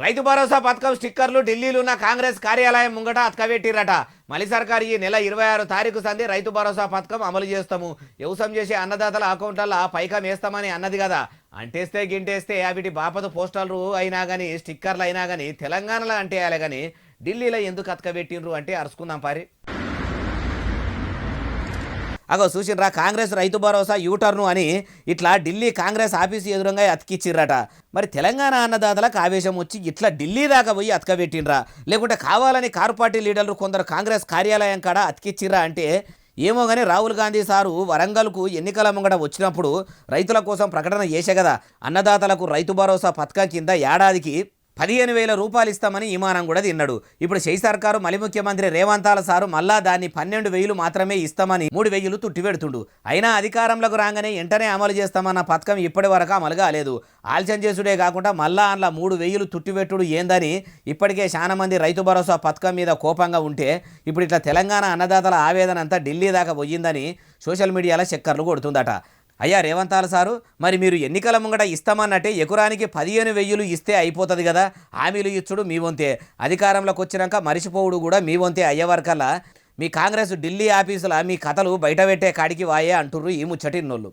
రైతు భరోసా పథకం స్టిక్కర్లు ఢిల్లీలో ఉన్న కాంగ్రెస్ కార్యాలయం ముంగట అతకబెట్టిరట. మలి సర్కార్ ఈ నెల 26 తారీఖు సంది రైతు భరోసా పథకం అమలు చేస్తాము, వ్యవసాయం చేసే అన్నదాతల అకౌంట్లలో పైకం వేస్తామని అన్నది కదా. అంటేస్తే గింటేస్తే వీటి బాపత పోస్టర్లు అయినా కానీ స్టిక్కర్లు అయినా కానీ తెలంగాణలో అంటేయాలి కానీ ఢిల్లీలో ఎందుకు అతకబెట్టిండ్రు అంటే అరుచుకుందాం పారి. అగో చూసిర్రా, కాంగ్రెస్ రైతు భరోసా యూటర్ను అని ఇట్లా ఢిల్లీ కాంగ్రెస్ ఆఫీసు ఎదురుగా అతికిచ్చిర్రట. మరి తెలంగాణ అన్నదాతలకు ఆవేశం వచ్చి ఇట్లా ఢిల్లీ దాకా పోయి అతకబెట్టిండ్రా, లేకుంటే కావాలని కారు పార్టీ లీడర్లు కొందరు కాంగ్రెస్ కార్యాలయం కాడ అతికిచ్చిర్రా అంటే ఏమో కానీ రాహుల్ గాంధీ సారు వరంగల్కు ఎన్నికల ముంగట వచ్చినప్పుడు రైతుల కోసం ప్రకటన చేసే కదా, అన్నదాతలకు రైతు భరోసా పథకం కింద ఏడాదికి 15,000 రూపాయలు ఇస్తామని ఈమానం కూడా తిన్నాడు. ఇప్పుడు షై సర్కారు మలి ముఖ్యమంత్రి రేవంతాల సారు మళ్ళా దాన్ని 12,000 మాత్రమే ఇస్తామని 3,000 తుట్టిపెడుతుండు. అయినా అధికారంలోకి రాగానే వెంటనే అమలు చేస్తామన్న పథకం ఇప్పటి వరకు అమలు కాలేదు. ఆలస్యం చేసుడే కాకుండా మళ్ళా అందులో 3,000 తుట్టిపెట్టుడు ఏందని ఇప్పటికే చాలా మంది రైతు భరోసా పథకం మీద కోపంగా ఉంటే ఇప్పుడు ఇట్లా తెలంగాణ అన్నదాతల ఆవేదన అంతా ఢిల్లీ దాకా పోయిందని సోషల్ మీడియాలో చక్కర్లు కొడుతుందట. అయ్యా రేవంతాల సారు, మరి మీరు ఎన్నికల ముంగట ఇస్తామన్నట్టే ఎకరానికి 15,000 ఇస్తే అయిపోతుంది కదా, హామీలు ఇచ్చుడు మీ వంతే, అధికారంలోకి వచ్చినాక మరిచిపోవుడు కూడా మీ వంతే అయ్యేవరకల్లా మీ కాంగ్రెస్ ఢిల్లీ ఆఫీసుల మీ కథలు బయట పెట్టే కాడికి వాయే అంటుర్రు ఈ ముచ్చటిన్నోళ్ళు.